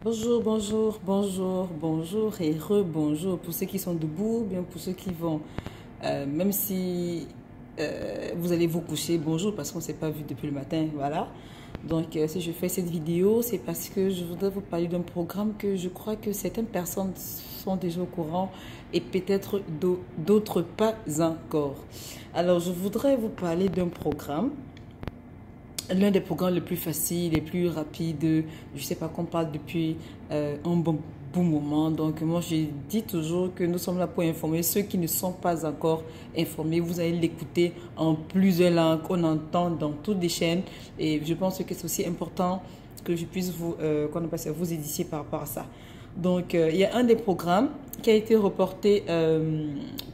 Bonjour, bonjour, bonjour, bonjour et rebonjour pour ceux qui sont debout, bien pour ceux qui vont, même si vous allez vous coucher, bonjour parce qu'on ne s'est pas vu depuis le matin, voilà. Donc si je fais cette vidéo, c'est parce que je voudrais vous parler d'un programme que je crois que certaines personnes sont déjà au courant et peut-être d'autres pas encore. Alors je voudrais vous parler d'un programme, l'un des programmes les plus faciles, les plus rapides. Je sais pas qu'on parle depuis un bon moment. Donc moi, je dis toujours que nous sommes là pour informer ceux qui ne sont pas encore informés. Vous allez l'écouter en plusieurs langues, on entend dans toutes les chaînes. Et je pense que c'est aussi important que je puisse vous édifier par rapport à ça. Donc, il y a un des programmes qui a été reporté,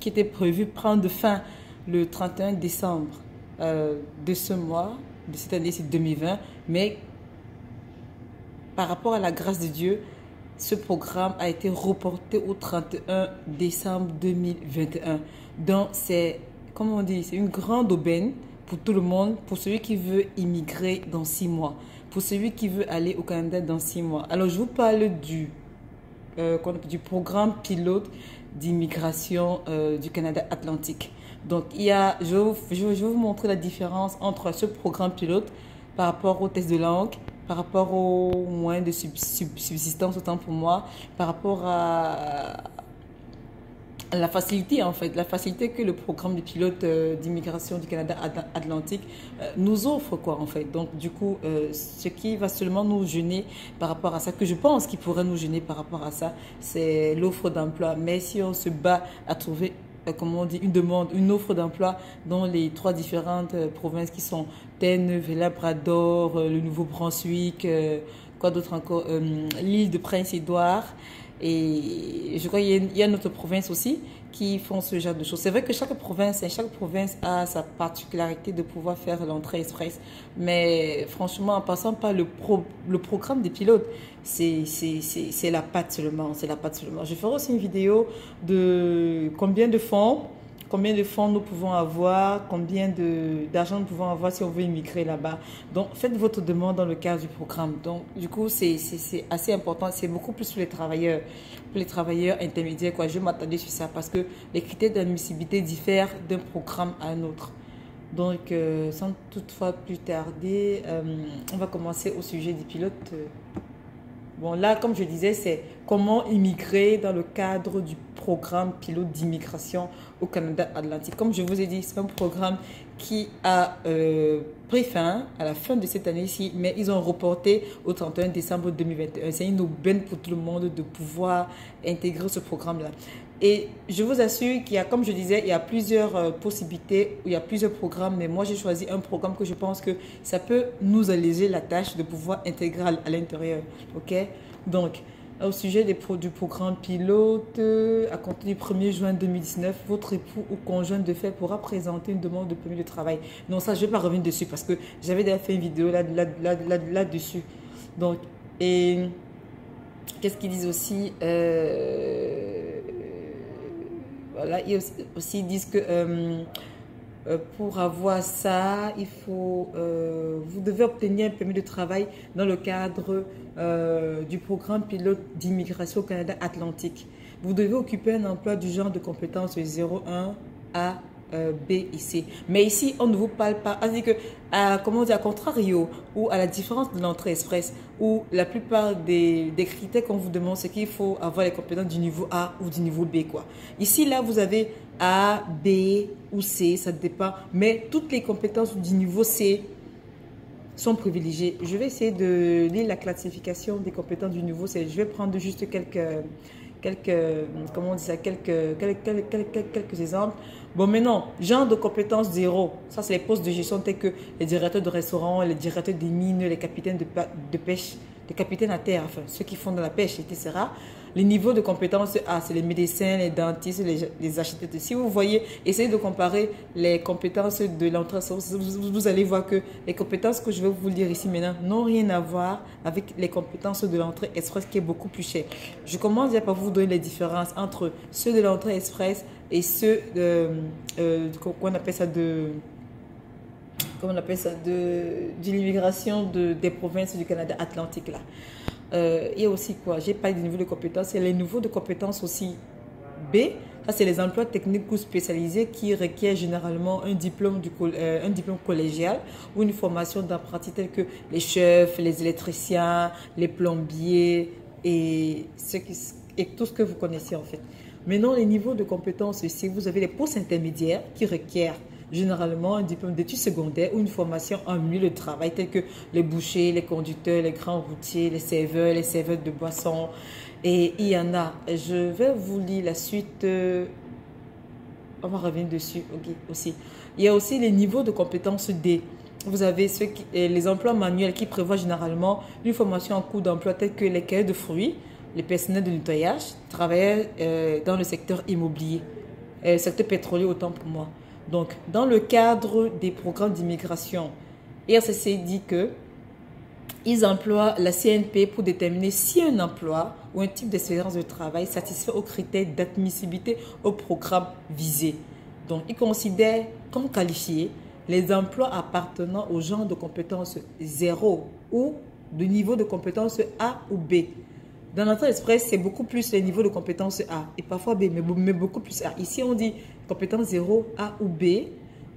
qui était prévu prendre fin le 31 décembre de ce mois, de cette année, c'est 2020, mais par rapport à la grâce de Dieu, ce programme a été reporté au 31 décembre 2021. Donc, c'est, comment on dit, c'est une grande aubaine pour tout le monde, pour celui qui veut immigrer dans 6 mois, pour celui qui veut aller au Canada dans 6 mois. Alors, je vous parle du programme pilote d'immigration du Canada Atlantique. Donc, je vais vous montrer la différence entre ce programme pilote par rapport au test de langue, par rapport aux moyens de subsistance, autant pour moi, par rapport à la facilité en fait, la facilité que le programme de pilote d'immigration du Canada Atlantique nous offre quoi en fait. Donc du coup, ce qui va seulement nous gêner par rapport à ça, que je pense qui pourrait nous gêner par rapport à ça, c'est l'offre d'emploi. Mais si on se bat à trouver comment on dit, une offre d'emploi dans les trois différentes provinces qui sont Terre-Neuve, Labrador, le Nouveau-Brunswick, quoi d'autre encore, l'île de Prince-Édouard. Et je crois qu'il y a notre province aussi qui font ce genre de choses. C'est vrai que chaque province a sa particularité de pouvoir faire l'entrée express. Mais franchement, en passant par le programme des pilotes, c'est la patte seulement. C'est la patte seulement. Je ferai aussi une vidéo de combien de fonds nous pouvons avoir, combien d'argent nous pouvons avoir si on veut immigrer là-bas. Donc, faites votre demande dans le cadre du programme. Donc, du coup, c'est assez important. C'est beaucoup plus pour les travailleurs intermédiaires, quoi. Je vais m'attarder sur ça parce que les critères d'admissibilité diffèrent d'un programme à un autre. Donc, sans toutefois plus tarder, on va commencer au sujet des pilotes. Bon, là, comme je disais, c'est comment immigrer dans le cadre du programme pilote d'immigration au Canada Atlantique. Comme je vous ai dit, c'est un programme qui a pris fin à la fin de cette année-ci, mais ils ont reporté au 31 décembre 2021. C'est une aubaine pour tout le monde de pouvoir intégrer ce programme-là. Et je vous assure qu'il y a, comme je disais, il y a plusieurs possibilités, il y a plusieurs programmes, mais moi j'ai choisi un programme que je pense que ça peut nous alléger la tâche de pouvoir intégrer à l'intérieur. Ok? Donc, au sujet du programme pilote, à compter du 1er juin 2019, votre époux ou conjoint de fait pourra présenter une demande de permis de travail. Non, ça je ne vais pas revenir dessus parce que j'avais déjà fait une vidéo là-dessus. Donc, et qu'est-ce qu'ils disent aussi voilà, ils disent que pour avoir ça, vous devez obtenir un permis de travail dans le cadre du programme pilote d'immigration au Canada Atlantique. Vous devez occuper un emploi du genre de compétence 01 A, B et C. Mais ici, on ne vous parle pas. C'est-à-dire que, comment dire, à contrario, ou à la différence de l'entrée express, où la plupart des critères qu'on vous demande, c'est qu'il faut avoir les compétences du niveau A ou du niveau B, quoi. Ici, là, vous avez A, B ou C, ça dépend. Mais toutes les compétences du niveau C sont privilégiées. Je vais essayer de lire la classification des compétences du niveau C. Je vais prendre juste comment on dit ça, quelques exemples. Bon, maintenant, genre de compétences zéro, ça c'est les postes de gestion tels que les directeurs de restaurants, les directeurs des mines, les capitaines de pêche, les capitaines à terre, enfin ceux qui font de la pêche, etc. Les niveaux de compétences A, c'est les médecins, les dentistes, les architectes. Si vous voyez, essayez de comparer les compétences de l'entrée, vous allez voir que les compétences que je vais vous lire ici maintenant n'ont rien à voir avec les compétences de l'entrée express qui est beaucoup plus cher. Je commence déjà par vous donner les différences entre ceux de l'entrée express et ceux qu'on appelle ça de l'immigration des provinces du Canada Atlantique là. Il y a aussi quoi? J'ai parlé des niveaux de compétences. Et les niveaux de compétences aussi B, ça c'est les emplois techniques ou spécialisés qui requièrent généralement un diplôme, un diplôme collégial ou une formation d'apprenti tels que les chefs, les électriciens, les plombiers et, et tout ce que vous connaissez en fait. Maintenant, les niveaux de compétences, c'est vous avez les postes intermédiaires qui requièrent généralement un diplôme d'études secondaires ou une formation en milieu de travail tels que les bouchers, les conducteurs, les grands routiers, les serveurs de boissons. Et il y en a. Je vais vous lire la suite. On va revenir dessus aussi. Il y a aussi les niveaux de compétences D. Vous avez les emplois manuels qui prévoient généralement une formation en cours d'emploi tels que les cahiers de fruits, les personnels de nettoyage, travailleurs dans le secteur immobilier, secteur pétrolier autant pour moi. Donc, dans le cadre des programmes d'immigration, IRCC dit que ils emploient la CNP pour déterminer si un emploi ou un type d'expérience de travail satisfait aux critères d'admissibilité au programme visé. Donc, ils considèrent comme qualifiés les emplois appartenant au genre de compétences 0 ou de niveau de compétence A ou B. Dans l'entrée express, c'est beaucoup plus les niveaux de compétences A et parfois B, mais beaucoup plus A. Ici, on dit compétence 0, A ou B.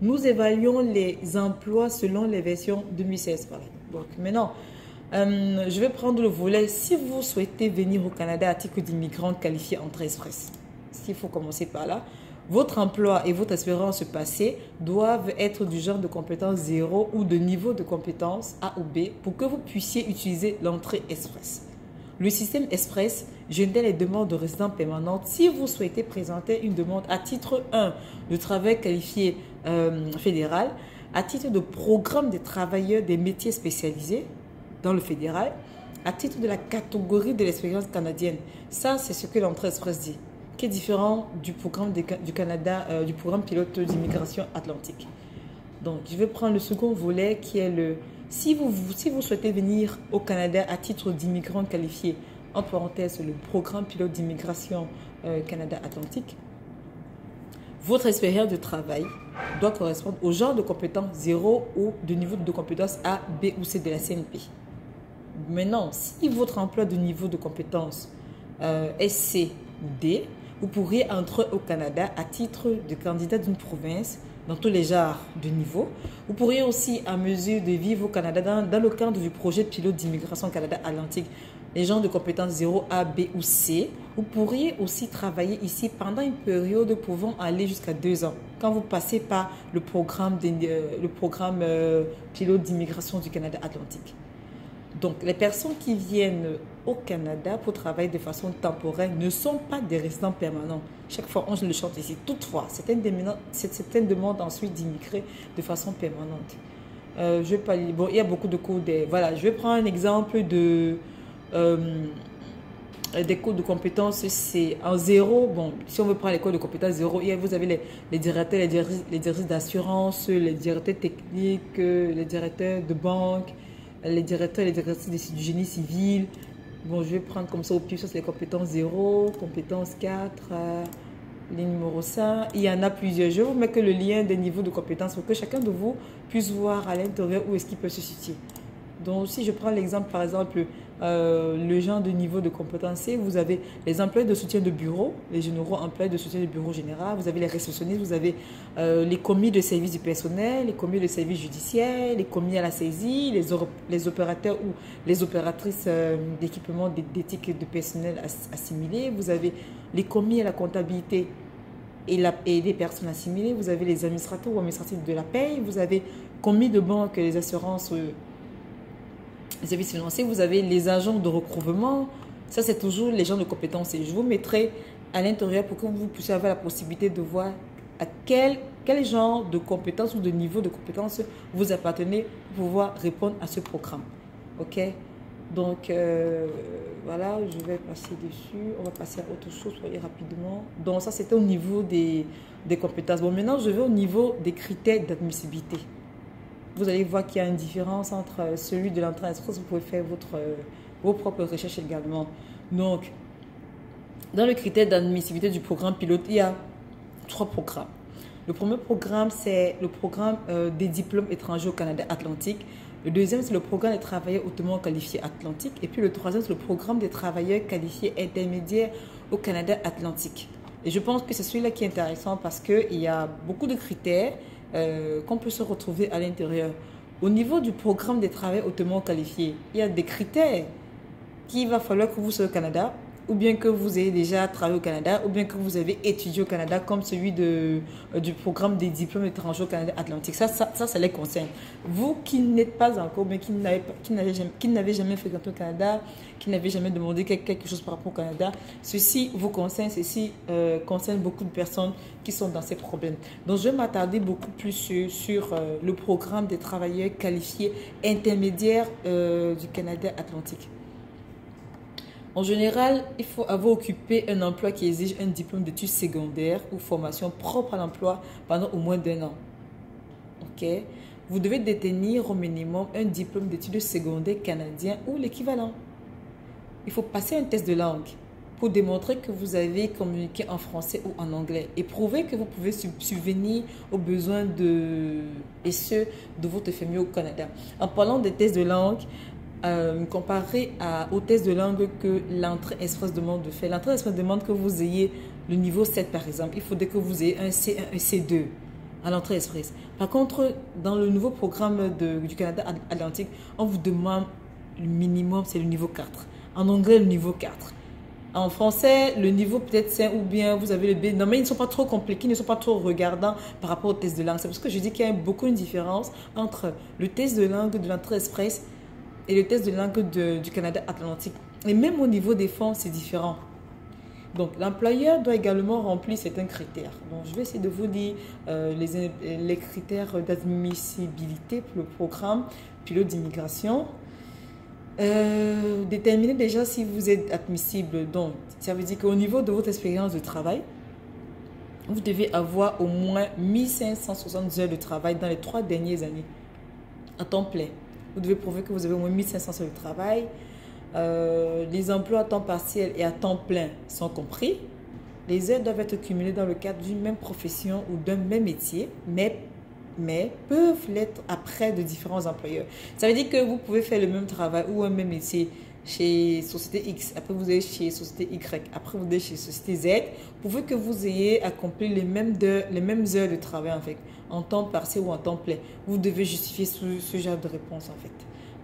Nous évaluons les emplois selon les versions 2016. Voilà. Donc, maintenant, je vais prendre le volet. Si vous souhaitez venir au Canada à titre d'immigrant qualifié entrée express, s'il faut commencer par là, votre emploi et votre espérance passée doivent être du genre de compétence 0 ou de niveau de compétence A ou B pour que vous puissiez utiliser l'entrée express. Le système express génère les demandes de résidents permanentes si vous souhaitez présenter une demande à titre 1 de travail qualifié fédéral, à titre de programme des travailleurs des métiers spécialisés dans le fédéral, à titre de la catégorie de l'expérience canadienne. Ça, c'est ce que l'entrée express dit, qui est différent du programme du Canada, du programme pilote d'immigration atlantique. Donc, je vais prendre le second volet qui est le... Si vous souhaitez venir au Canada à titre d'immigrant qualifié, en parenthèse, le programme pilote d'immigration Canada Atlantique, votre expérience de travail doit correspondre au genre de compétence 0 ou de niveau de compétence A, B ou C de la CNP. Maintenant, si votre emploi de niveau de compétence est C ou D, vous pourriez entrer au Canada à titre de candidat d'une province dans tous les genres de niveau. Vous pourriez aussi, à mesure de vivre au Canada, dans le cadre du projet pilote d'immigration Canada Atlantique, les gens de compétences 0, A, B ou C, vous pourriez aussi travailler ici pendant une période pouvant aller jusqu'à 2 ans, quand vous passez par le programme pilote d'immigration du Canada Atlantique. Donc, les personnes qui viennent au Canada pour travailler de façon temporaire ne sont pas des résidents permanents. Chaque fois, on le chante ici. Toutefois, certaines demandent ensuite d'immigrer de façon permanente. Il y a beaucoup de cours. Voilà, je vais prendre un exemple des cours de compétences. C'est en 0. Bon, si on veut prendre les cours de compétences 0, vous avez les directeurs, les directrices d'assurance, les directeurs techniques, les directeurs de banque, les directeurs et les directrices du génie civil. Bon, je vais prendre comme ça au pif, ça c'est les compétences 0, compétences 4, les numéros 5. Il y en a plusieurs. Je vous mets que le lien des niveaux de compétences pour que chacun de vous puisse voir à l'intérieur où est-ce qu'il peut se situer. Donc, si je prends l'exemple, par exemple, le genre de niveau de compétence C, vous avez les employés de soutien de bureau, les généraux employés de soutien de bureau général, vous avez les réceptionnistes, vous avez les commis de service du personnel, les commis de service judiciaire, les commis à la saisie, les opérateurs ou les opératrices d'équipement d'éthique et de personnel assimilés, vous avez les commis à la comptabilité et des personnes assimilées, vous avez les administrateurs ou administratifs de la paie, vous avez commis de banque, les assurances, les services financiers, vous avez les agents de recouvrement. Ça, c'est toujours les gens de compétences. Et je vous mettrai à l'intérieur pour que vous puissiez avoir la possibilité de voir à quel genre de compétences ou de niveau de compétences vous appartenez pour pouvoir répondre à ce programme. OK? Donc, voilà, je vais passer dessus. On va passer à autre chose, soyez rapidement. Donc, ça, c'était au niveau des compétences. Bon, maintenant, je vais au niveau des critères d'admissibilité. Vous allez voir qu'il y a une différence entre celui de l'entrée express. Vous pouvez faire vos propres recherches également. Donc, dans le critère d'admissibilité du programme pilote, il y a 3 programmes. Le premier programme, c'est le programme des diplômes étrangers au Canada Atlantique. Le deuxième, c'est le programme des travailleurs hautement qualifiés Atlantique. Et puis le troisième, c'est le programme des travailleurs qualifiés intermédiaires au Canada Atlantique. Et je pense que c'est celui-là qui est intéressant parce qu'il y a beaucoup de critères qu'on peut se retrouver à l'intérieur. Au niveau du programme des travailleurs hautement qualifiés, il y a des critères qu'il va falloir que vous soyez au Canada, ou bien que vous ayez déjà travaillé au Canada, ou bien que vous avez étudié au Canada, comme celui du programme des diplômes étrangers au Canada Atlantique. Ça les concerne. Vous qui n'êtes pas encore, mais qui n'avez jamais fréquenté au Canada, qui n'avez jamais demandé quelque chose par rapport au Canada, ceci vous concerne, ceci concerne beaucoup de personnes qui sont dans ces problèmes. Donc, je vais m'attarder beaucoup plus sur le programme des travailleurs qualifiés intermédiaires du Canada Atlantique. En général, il faut avoir occupé un emploi qui exige un diplôme d'études secondaires ou formation propre à l'emploi pendant au moins d'un an. Ok? Vous devez détenir au minimum un diplôme d'études secondaires canadien ou l'équivalent. Il faut passer un test de langue pour démontrer que vous avez communiqué en français ou en anglais et prouver que vous pouvez subvenir aux besoins de votre famille au Canada. En parlant des tests de langue, comparé au test de langue que l'entrée express demande de faire. L'entrée express demande que vous ayez le niveau 7 par exemple. Il faudrait que vous ayez un C1, un C2 à l'entrée express. Par contre, dans le nouveau programme du Canada Atlantique, on vous demande le minimum, c'est le niveau 4. En anglais, le niveau 4. En français, le niveau peut-être 5 ou bien vous avez le B. Non, mais ils ne sont pas trop compliqués, ils ne sont pas trop regardants par rapport au test de langue. C'est parce que je dis qu'il y a beaucoup de différence entre le test de langue de l'entrée express et le test de langue du Canada Atlantique. Et même au niveau des fonds, c'est différent. Donc, l'employeur doit également remplir certains critères. Donc, je vais essayer de vous dire les critères d'admissibilité pour le programme pilote d'immigration. Déterminer déjà si vous êtes admissible. Donc, ça veut dire qu'au niveau de votre expérience de travail, vous devez avoir au moins 1560 heures de travail dans les 3 dernières années à temps plein. Vous devez prouver que vous avez au moins 1500 heures de travail. Les emplois à temps partiel et à temps plein sont compris. Les heures doivent être cumulées dans le cadre d'une même profession ou d'un même métier, mais peuvent l'être après de différents employeurs. Ça veut dire que vous pouvez faire le même travail ou un même métier chez Société X, après vous allez chez Société Y, après vous allez chez Société Z, pouvez que vous ayez accompli les mêmes heures de travail en fait, en temps partiel ou en temps plein. Vous devez justifier ce genre de réponse en fait.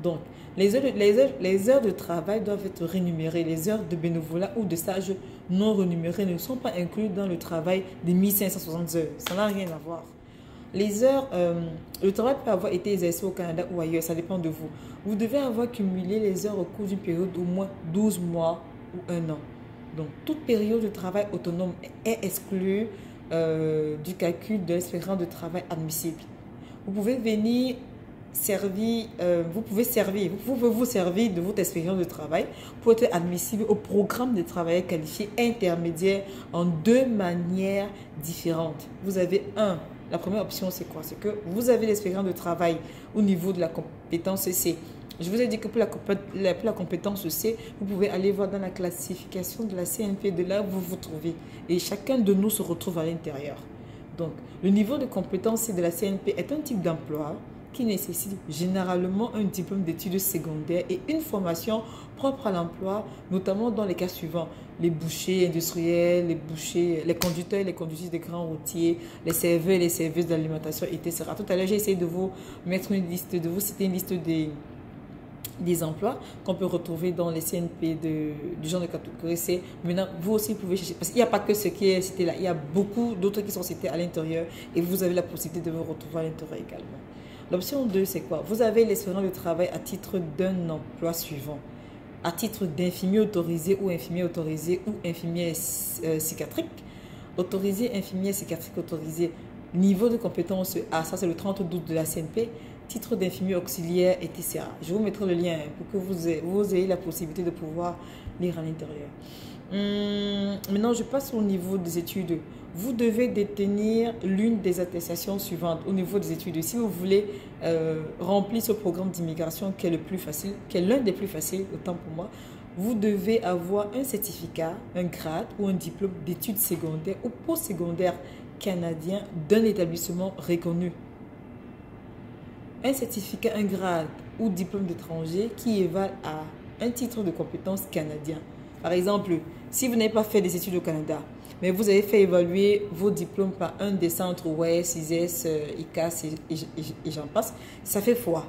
Donc, les heures de travail doivent être rémunérées. Les heures de bénévolat ou de stage non rémunérées ne sont pas incluses dans le travail des 1560 heures. Ça n'a rien à voir. Les heures, le travail peut avoir été exercé au Canada ou ailleurs, ça dépend de vous. Vous devez avoir cumulé les heures au cours d'une période d'au moins 12 mois ou 1 an. Donc, toute période de travail autonome est exclue du calcul de l'expérience de travail admissible. Vous pouvez venir vous pouvez vous servir de votre expérience de travail pour être admissible au programme de travailleurs qualifiés intermédiaires en 2 manières différentes. Vous avez la première option, c'est quoi? C'est que vous avez l'expérience de travail au niveau de la compétence C. Je vous ai dit que pour la compétence C, vous pouvez aller voir dans la classification de la CNP, de là où vous vous trouvez. Et chacun de nous se retrouve à l'intérieur. Donc, le niveau de compétence C de la CNP est un type d'emploi qui nécessite généralement un diplôme d'études secondaires et une formation propre à l'emploi, notamment dans les cas suivants: les bouchers industriels, les conducteurs et les conductrices de grands routiers, les serveurs et les serveuses d'alimentation, etc. Tout à l'heure, j'ai essayé de vous citer une liste des emplois qu'on peut retrouver dans les CNP du genre de catégorie C. Maintenant, vous aussi pouvez chercher, parce qu'il n'y a pas que ce qui est cité là, il y a beaucoup d'autres qui sont cités à l'intérieur et vous avez la possibilité de vous retrouver à l'intérieur également. L'option 2, c'est quoi? Vous avez l'expérience de travail à titre d'un emploi suivant. À titre d'infirmier autorisé ou infirmier autorisé ou infirmier psychiatrique. Autorisé, infirmier psychiatrique autorisé. Niveau de compétence A, ça c'est le 30/12 de la CNP. Titre d'infirmier auxiliaire, etc. Je vous mettrai le lien pour que vous ayez la possibilité de pouvoir lire à l'intérieur. Maintenant, je passe au niveau des études. Vous devez détenir l'une des attestations suivantes au niveau des études. Si vous voulez remplir ce programme d'immigration qui est le plus facile, qui est l'un des plus faciles, autant pour moi, vous devez avoir un certificat, un grade ou un diplôme d'études secondaires ou postsecondaires canadien d'un établissement reconnu. un certificat, un grade ou diplôme d'étranger qui évalue à un titre de compétence canadien. Par exemple, si vous n'avez pas fait des études au Canada, mais vous avez fait évaluer vos diplômes par un des centres WES, ISES, ICAS et j'en passe, ça fait foi.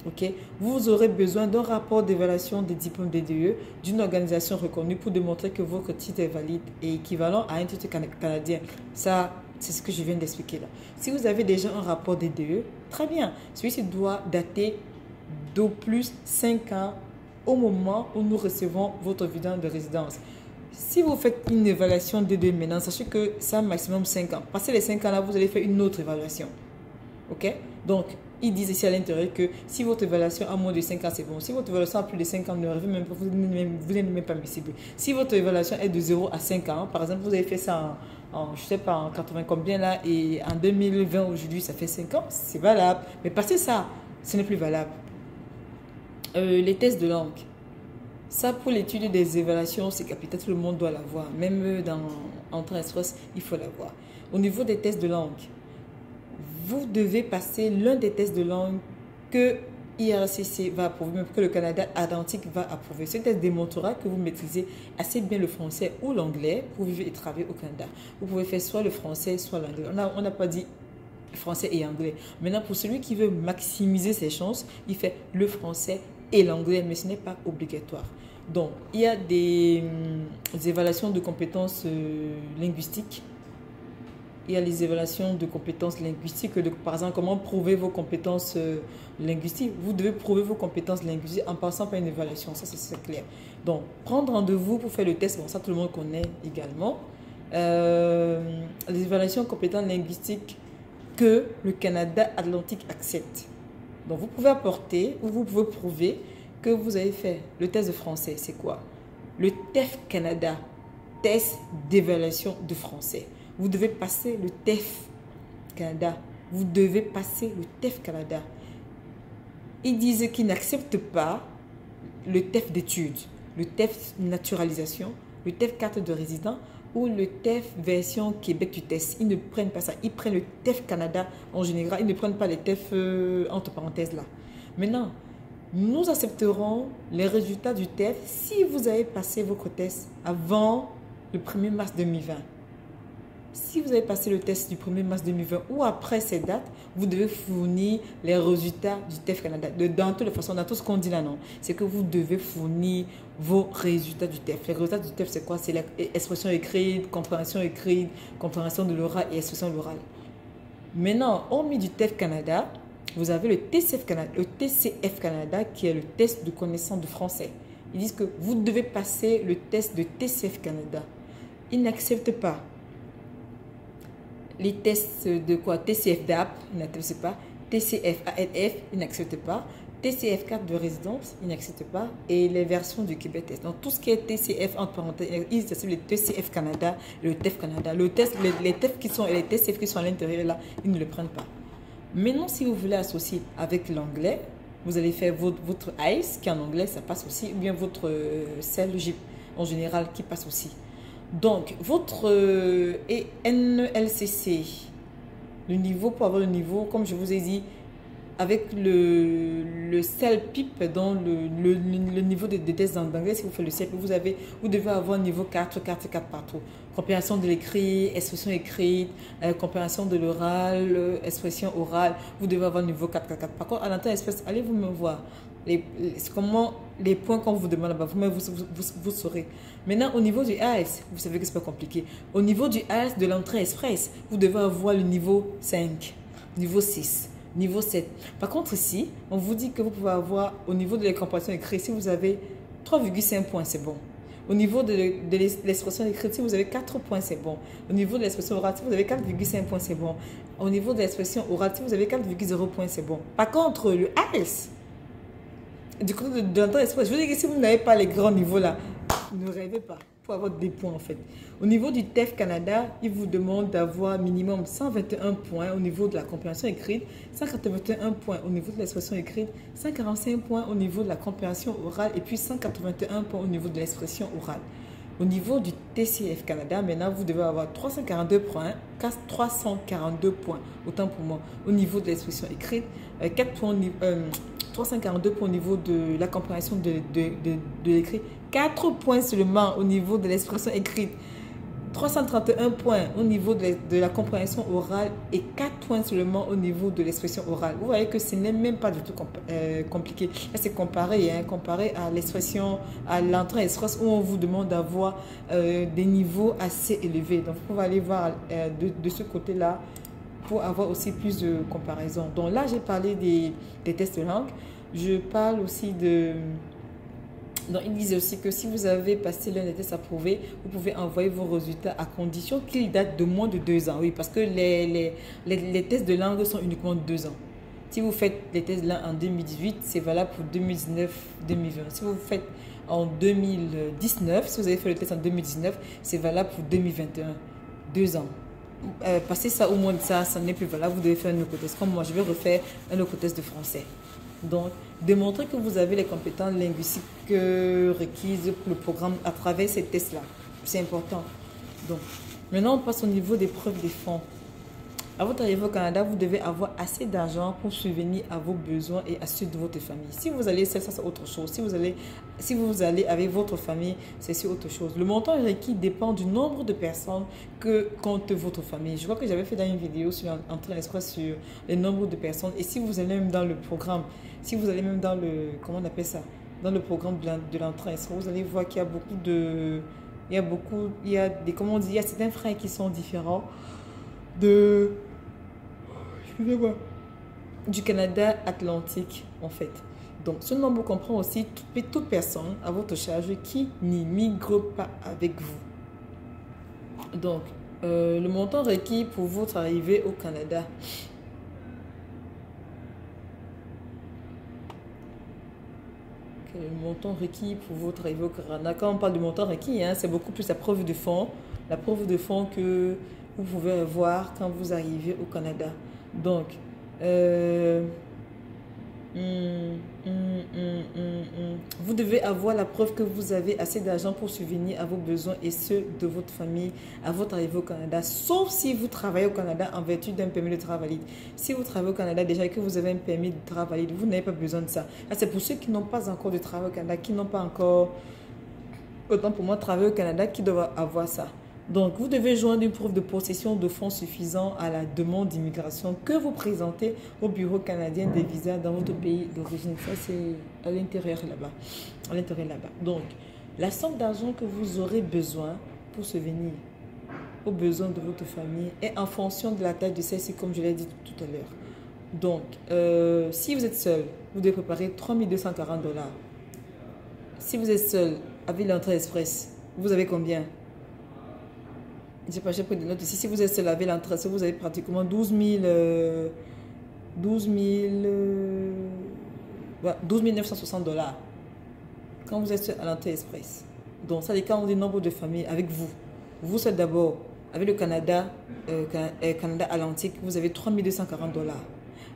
Okay? Vous aurez besoin d'un rapport d'évaluation des diplômes DDE d'une organisation reconnue pour démontrer que votre titre est valide et équivalent à un titre canadien. Ça, c'est ce que je viens d'expliquer là. Si vous avez déjà un rapport DDE, très bien. Celui-ci doit dater d'au plus 5 ans au moment où nous recevons votre évidence de résidence. Si vous faites une évaluation DDE maintenant, sachez que c'est un maximum 5 ans. Passé les 5 ans là, vous allez faire une autre évaluation. Ok? Donc, ils disent ici à l'intérieur que si votre évaluation a moins de 5 ans, c'est bon. Si votre évaluation a plus de 5 ans, ne rêvez même pas, vous n'êtes même pas admissible. Si votre évaluation est de 0 à 5 ans, par exemple, vous avez fait ça je sais pas, en 80 combien là, et en 2020, aujourd'hui, ça fait 5 ans, c'est valable. Mais passé ça, ce n'est plus valable. Les tests de langue. Ça, pour l'étude des évaluations, c'est capital, tout le monde doit l'avoir. Même dans Entrée Express, il faut l'avoir. Au niveau des tests de langue, vous devez passer l'un des tests de langue que IRCC va approuver, que le Canada Atlantique va approuver. Ce test démontrera que vous maîtrisez assez bien le français ou l'anglais pour vivre et travailler au Canada. Vous pouvez faire soit le français, soit l'anglais. On n'a pas dit français et anglais. Maintenant, pour celui qui veut maximiser ses chances, il fait le français et l'anglais, mais ce n'est pas obligatoire. Donc, il y a des évaluations de compétences linguistiques. Il y a les évaluations de compétences linguistiques. Par exemple, comment prouver vos compétences linguistiques. Vous devez prouver vos compétences linguistiques en passant par une évaluation. Ça, c'est clair. Donc, prendre rendez-vous pour faire le test, bon, ça, tout le monde connaît également. Les évaluations de compétences linguistiques que le Canada Atlantique accepte. Donc, vous pouvez apporter ou vous pouvez prouver que vous avez fait le test de français. C'est quoi? Le TEF Canada, test d'évaluation de français. Vous devez passer le TEF Canada. Vous devez passer le TEF Canada. Ils disent qu'ils n'acceptent pas le TEF d'études, le TEF naturalisation, le TEF carte de résident ou le TEF version Québec du test. Ils ne prennent pas ça. Ils prennent le TEF Canada en général. Ils ne prennent pas les TEF entre parenthèses là. Maintenant, nous accepterons les résultats du TEF si vous avez passé votre test avant le 1er mars 2020. Si vous avez passé le test du 1er mars 2020 ou après cette date, vous devez fournir les résultats du TEF Canada. Dans toutes les façons, dans tout ce qu'on dit là, non, c'est que vous devez fournir vos résultats du TEF. Les résultats du TEF, c'est quoi? C'est l'expression écrite, compréhension de l'oral et expression de l'oral. Maintenant, hormis du TEF Canada, vous avez le TCF Canada qui est le test de connaissance de français. Ils disent que vous devez passer le test de TCF Canada. Ils n'acceptent pas les tests de quoi? TCF DAP, ils n'acceptent pas. TCF ALF, ils n'acceptent pas. TCF carte de résidence, ils n'acceptent pas. Et les versions du Québec test. Donc tout ce qui est TCF, entre parenthèses, ils acceptent le TCF Canada, le TEF Canada. Les TEF qui sont et les TCF qui sont à l'intérieur là, ils ne le prennent pas. Maintenant, si vous voulez associer avec l'anglais, vous allez faire votre ICE qui en anglais, ça passe aussi, ou bien votre CELGIP en général qui passe aussi. Donc, votre NLCC, le niveau, pour avoir le niveau, comme je vous ai dit, avec le CELPIP, dans le niveau de tests d'anglais, si vous faites le CELPIP, vous devez avoir un niveau 4 partout. Compréhension de l'écrit, expression écrite, compréhension de l'oral, expression orale, vous devez avoir un niveau 4. Par contre, à l'entrée express, allez vous me voir. Les points qu'on vous demande là-bas, vous saurez. Maintenant, au niveau du IELTS, vous savez que c'est pas compliqué. Au niveau du IELTS de l'entrée express, vous devez avoir le niveau 5, niveau 6, niveau 7. Par contre, ici, on vous dit que vous pouvez avoir, au niveau de la compréhension écrite, si vous avez 3,5 points, c'est bon. Au niveau de l'expression écrite, si vous avez 4 points, c'est bon. Au niveau de l'expression orale, si vous avez 4,5 points, c'est bon. Au niveau de l'expression orale, si vous avez 4,0 points, c'est bon. Par contre, le IELTS, du coup, de l'entrée express, je veux dire que si vous n'avez pas les grands niveaux là, ne rêvez pas pour avoir des points en fait. Au niveau du TEF Canada, il vous demande d'avoir minimum 121 points au niveau de la compréhension écrite, 181 points au niveau de l'expression écrite, 145 points au niveau de la compréhension orale et puis 181 points au niveau de l'expression orale. Au niveau du TCF Canada, maintenant, vous devez avoir 342 points, 342 points, autant pour moi, au niveau de l'expression écrite, 4 points, 342 points au niveau de la compréhension de l'écrit, 4 points seulement au niveau de l'expression écrite, 331 points au niveau de la compréhension orale et 4 points seulement au niveau de l'expression orale. Vous voyez que ce n'est même pas du tout compliqué. Là, c'est comparé à l'expression, à l'entrée express où on vous demande d'avoir des niveaux assez élevés. Donc, vous pouvez aller voir de ce côté-là pour avoir aussi plus de comparaison. Donc là, j'ai parlé des tests de langue. Je parle aussi de... Donc, il disait aussi que si vous avez passé l'un des tests approuvés, vous pouvez envoyer vos résultats à condition qu'ils datent de moins de 2 ans. Oui, parce que les tests de langue sont uniquement de 2 ans. Si vous faites les tests de langue en 2018, c'est valable pour 2019-2020. Si vous faites en 2019, si vous avez fait le test en 2019, c'est valable pour 2021. 2 ans. Passer ça au moins de ça, ça n'est plus valable. Vous devez faire un écotest. Comme moi, je vais refaire un écotest de français. Donc, démontrez que vous avez les compétences linguistiques requises pour le programme à travers ces tests-là. C'est important. Donc, maintenant, on passe au niveau des preuves des fonds. À votre arrivée au Canada, vous devez avoir assez d'argent pour subvenir à vos besoins et à ceux de votre famille. Si vous allez seul, ça c'est autre chose. Si vous allez avec votre famille, c'est autre chose. Le montant requis dépend du nombre de personnes que compte votre famille. Je crois que j'avais fait dans une vidéo sur Entrée Express sur le nombre de personnes. Et si vous allez même dans le programme, si vous allez même dans le, comment on appelle ça, dans le programme de l'Entrée Express, vous allez voir qu'il y a beaucoup de, il y a des, comment on dit, il y a certains frais qui sont différents de... du Canada Atlantique, en fait. Donc, ce nombre comprend aussi toute personne à votre charge qui n'immigre pas avec vous. Donc, le montant requis pour votre arrivée au Canada. Le montant requis pour votre arrivée au Canada. Quand on parle de montant requis, hein, c'est beaucoup plus la preuve de fonds. La preuve de fonds que vous pouvez avoir quand vous arrivez au Canada. Donc, vous devez avoir la preuve que vous avez assez d'argent pour subvenir à vos besoins et ceux de votre famille à votre arrivée au Canada, sauf si vous travaillez au Canada en vertu d'un permis de travail valide. Si vous travaillez au Canada déjà et que vous avez un permis de travail valide, vous n'avez pas besoin de ça. C'est pour ceux qui n'ont pas encore de travail au Canada, qui n'ont pas encore, autant pour moi, travailler au Canada, qui doivent avoir ça. Donc, vous devez joindre une preuve de possession de fonds suffisants à la demande d'immigration que vous présentez au Bureau canadien des visas dans votre pays d'origine. Ça, c'est à l'intérieur là-bas. À l'intérieur là-bas. Donc, la somme d'argent que vous aurez besoin pour subvenir aux besoins de votre famille est en fonction de la taille de celle-ci, comme je l'ai dit tout à l'heure. Donc, si vous êtes seul, vous devez préparer 3 240 $. Si vous êtes seul avec l'entrée express, vous avez combien? J'ai pris des notes ici. Si vous êtes seul avec l'entrée, vous avez pratiquement 12 960 $. Quand vous êtes seul à l'entrée express. Donc, ça dépend du nombre de familles avec vous. Vous êtes d'abord avec le Canada, Canada Atlantique, vous avez 3 240 $.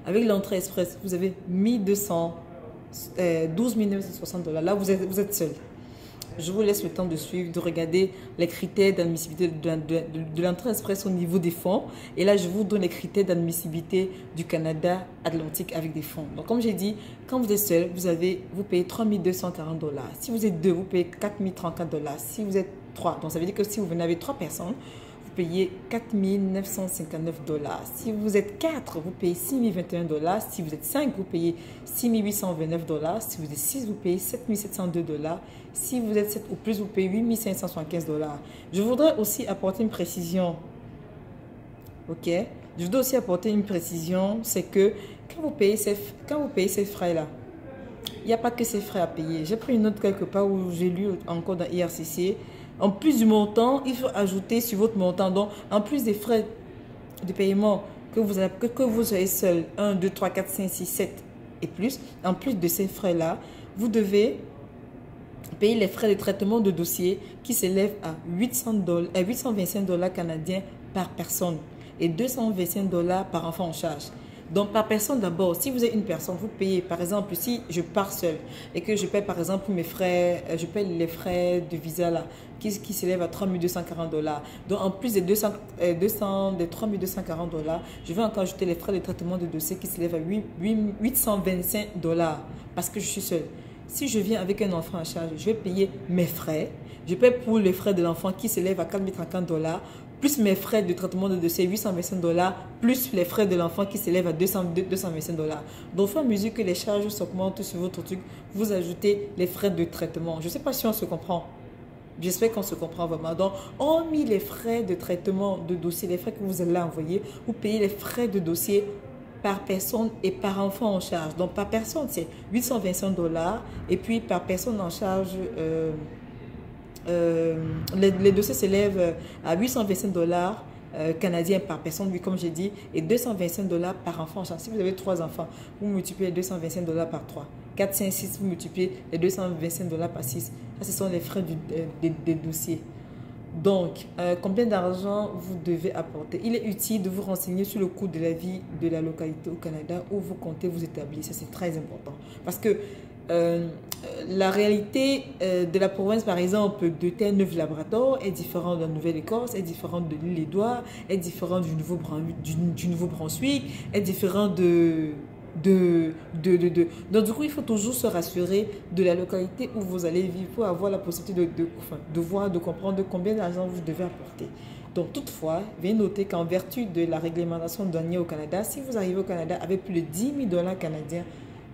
Avec l'entrée express, vous avez 12 960 $. Là, vous êtes seul. Je vous laisse le temps de suivre, de regarder les critères d'admissibilité de l'entrée express au niveau des fonds. Et là, je vous donne les critères d'admissibilité du Canada Atlantique avec des fonds. Donc, comme j'ai dit, quand vous êtes seul, vous payez 3 240 $. Si vous êtes deux, vous payez 4 034 $. Si vous êtes trois, donc ça veut dire que si vous venez avec 3 personnes, vous payez 4 959 $. Si vous êtes 4, vous payez 6 021 $. Si vous êtes 5, vous payez 6 829 $. Si vous êtes 6, vous payez 7 702 $. Si vous êtes 7 ou plus, vous payez 8 575 $. Je voudrais aussi apporter une précision. Ok? Je voudrais aussi apporter une précision, c'est que quand vous payez ces frais-là, il n'y a pas que ces frais à payer. J'ai pris une note quelque part où j'ai lu encore dans IRCC. En plus du montant, il faut ajouter sur votre montant. Donc, en plus des frais de paiement que vous avez seul, 1, 2, 3, 4, 5, 6, 7 et plus, en plus de ces frais-là, vous devez payer les frais de traitement de dossier qui s'élèvent à 825 $ canadiens par personne et 225 $ par enfant en charge. Donc, par personne d'abord, si vous êtes une personne, vous payez, par exemple, si je pars seule et que je paye, par exemple, mes frais, je paye les frais de visa là, qui s'élèvent à 3 240 $. Donc, en plus des 3 240 $, je vais encore ajouter les frais de traitement de dossier qui s'élèvent à 825 $ parce que je suis seule. Si je viens avec un enfant en charge, je vais payer mes frais. Je paye pour les frais de l'enfant qui s'élèvent à 4 050 $, plus mes frais de traitement de dossier 825 $, plus les frais de l'enfant qui s'élèvent à 225 $. Donc, au fur et à mesure que les charges s'augmentent sur votre truc, vous ajoutez les frais de traitement. Je ne sais pas si on se comprend. J'espère qu'on se comprend vraiment. Donc, hormis les frais de traitement de dossier, les frais que vous allez envoyer, vous payez les frais de dossier par personne et par enfant en charge. Donc, par personne, c'est 825 $. Et puis, par personne en charge, les dossiers s'élèvent à 825 $ canadiens par personne, oui, comme j'ai dit, et 225 $ par enfant en charge. Si vous avez 3 enfants, vous multipliez 225 $ par 3. 4, 5, 6, vous multipliez les 225 $ par 6. Ça, ce sont les frais des dossiers. Donc, combien d'argent vous devez apporter? Il est utile de vous renseigner sur le coût de la vie de la localité au Canada où vous comptez vous établir. Ça, c'est très important. Parce que la réalité de la province, par exemple, de Terre-Neuve-Labrador est différente de la Nouvelle-Écosse, est différente de l'île-Édouard, est différente du Nouveau-Brunswick, est différente Donc, du coup, il faut toujours se rassurer de la localité où vous allez vivre pour avoir la possibilité de comprendre combien d'argent vous devez apporter. Donc, toutefois, veuillez noter qu'en vertu de la réglementation douanière au Canada, si vous arrivez au Canada avec plus de 10 000 $ canadiens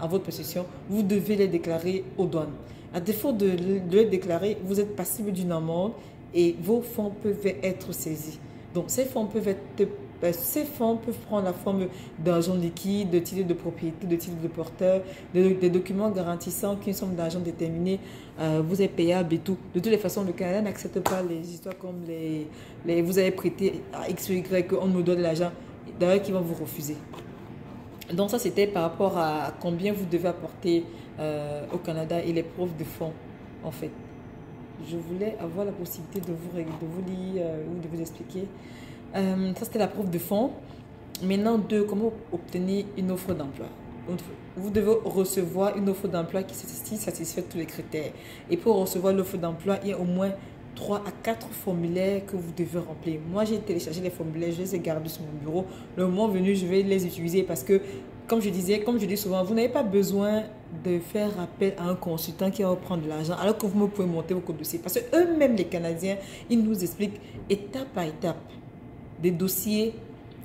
en votre possession, vous devez les déclarer aux douanes. À défaut de les déclarer, vous êtes passible d'une amende et vos fonds peuvent être saisis. Donc, ces fonds peuvent prendre la forme d'argent liquide, de titres de propriété, de titres de porteur, des documents garantissant qu'une somme d'argent déterminée vous est payable et tout. De toutes les façons, le Canada n'accepte pas les histoires comme vous avez prêté à X ou Y, on nous donne l'argent, d'ailleurs qui vont vous refuser. Donc ça, c'était par rapport à combien vous devez apporter au Canada et les preuves de fonds, en fait. Je voulais avoir la possibilité de vous lire ou de vous expliquer. Ça, c'était la preuve de fonds. Maintenant, comment obtenir une offre d'emploi. Vous devez recevoir une offre d'emploi qui satisfait tous les critères. Et pour recevoir l'offre d'emploi, il y a au moins 3 à 4 formulaires que vous devez remplir. Moi, j'ai téléchargé les formulaires, je les ai gardés sur mon bureau. Le moment venu, je vais les utiliser parce que, comme je dis souvent, vous n'avez pas besoin de faire appel à un consultant qui va vous prendre de l'argent alors que vous pouvez monter vos dossiers. Parce que eux-mêmes, les Canadiens, ils nous expliquent étape par étape des dossiers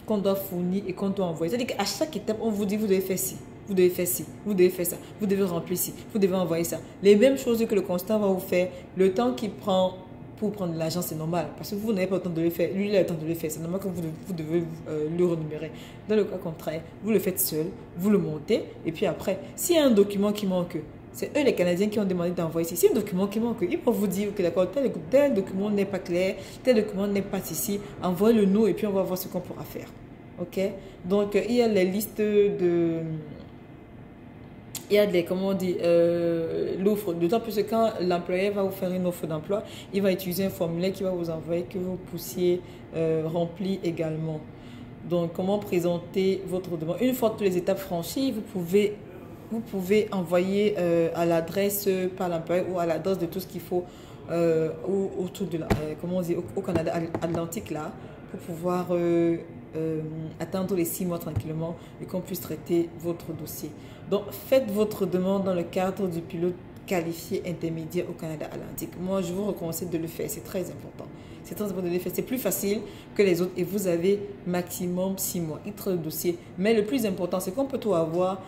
qu'on doit fournir et qu'on doit envoyer. C'est-à-dire qu'à chaque étape, on vous dit, vous devez faire ci, vous devez faire ci, vous devez faire ça, vous devez remplir ci, vous devez envoyer ça. Les mêmes choses que le consultant va vous faire, le temps qu'il prend pour prendre l'argent, c'est normal. Parce que vous n'avez pas le temps de le faire. Lui, il a le temps de le faire. C'est normal que vous devez le renumérer. Dans le cas contraire, vous le faites seul, vous le montez. Et puis après, s'il y a un document qui manque, c'est eux les Canadiens qui ont demandé d'envoyer ici. Si un document qui manque, ils vont vous dire, ok d'accord, tel document n'est pas clair, tel document n'est pas ici, envoyez-le nous et puis on va voir ce qu'on pourra faire. Ok? Donc, il y a les listes de... Il y a l'offre. D'autant plus que quand l'employeur va vous faire une offre d'emploi, il va utiliser un formulaire qui va vous envoyer que vous puissiez remplir également. Donc, comment présenter votre demande? Une fois toutes les étapes franchies, vous pouvez envoyer à l'adresse par l'employeur ou à l'adresse de tout ce qu'il faut autour de au Canada Atlantique là, pour pouvoir attendre les 6 mois tranquillement et qu'on puisse traiter votre dossier. Donc, faites votre demande dans le cadre du pilote qualifié intermédiaire au Canada Atlantique. Moi, je vous recommande de le faire. C'est très important. C'est très important de le faire. C'est plus facile que les autres et vous avez maximum 6 mois. Il traite le dossier. Mais le plus important, c'est qu'on peut tout avoir.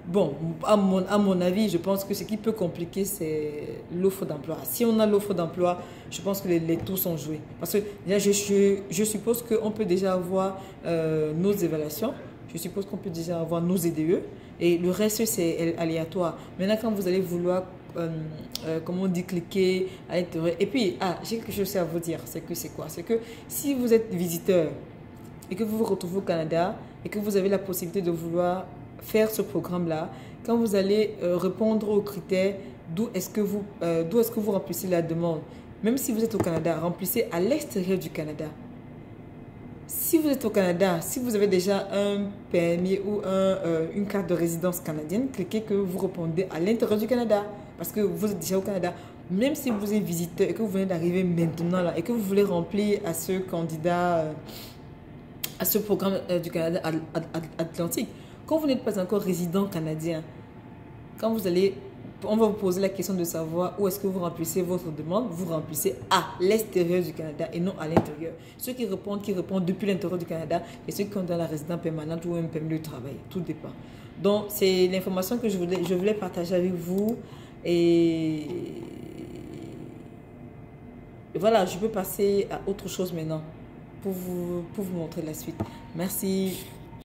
Bon, à mon avis, je pense que ce qui peut compliquer, c'est l'offre d'emploi. Si on a l'offre d'emploi, je pense que les tours sont joués. Parce que là, je suppose qu'on peut déjà avoir nos évaluations. Je suppose qu'on peut déjà avoir nos EDE. Et le reste, c'est aléatoire. Maintenant, quand vous allez vouloir, comment on dit, cliquer à l'intérieur. Et puis, j'ai quelque chose à vous dire. C'est quoi? C'est que si vous êtes visiteur et que vous vous retrouvez au Canada et que vous avez la possibilité de vouloir faire ce programme-là, quand vous allez répondre aux critères, d'où est-ce que vous remplissez la demande. Même si vous êtes au Canada, remplissez à l'extérieur du Canada. Si vous êtes au Canada, si vous avez déjà un permis ou une carte de résidence canadienne, cliquez que vous répondez à l'intérieur du Canada. Parce que vous êtes déjà au Canada. Même si vous êtes visiteur et que vous venez d'arriver maintenant là et que vous voulez remplir à ce candidat, à ce programme du Canada Atlantique, quand vous n'êtes pas encore résident canadien, quand vous allez, on va vous poser la question de savoir où est-ce que vous remplissez votre demande. Vous remplissez à l'extérieur du Canada et non à l'intérieur. Ceux qui répondent depuis l'intérieur du Canada et ceux qui ont dans la résidence permanente ou un permis de travail. Tout dépend. Donc, c'est l'information que je voulais partager avec vous. Et voilà, je peux passer à autre chose maintenant pour vous montrer la suite. Merci.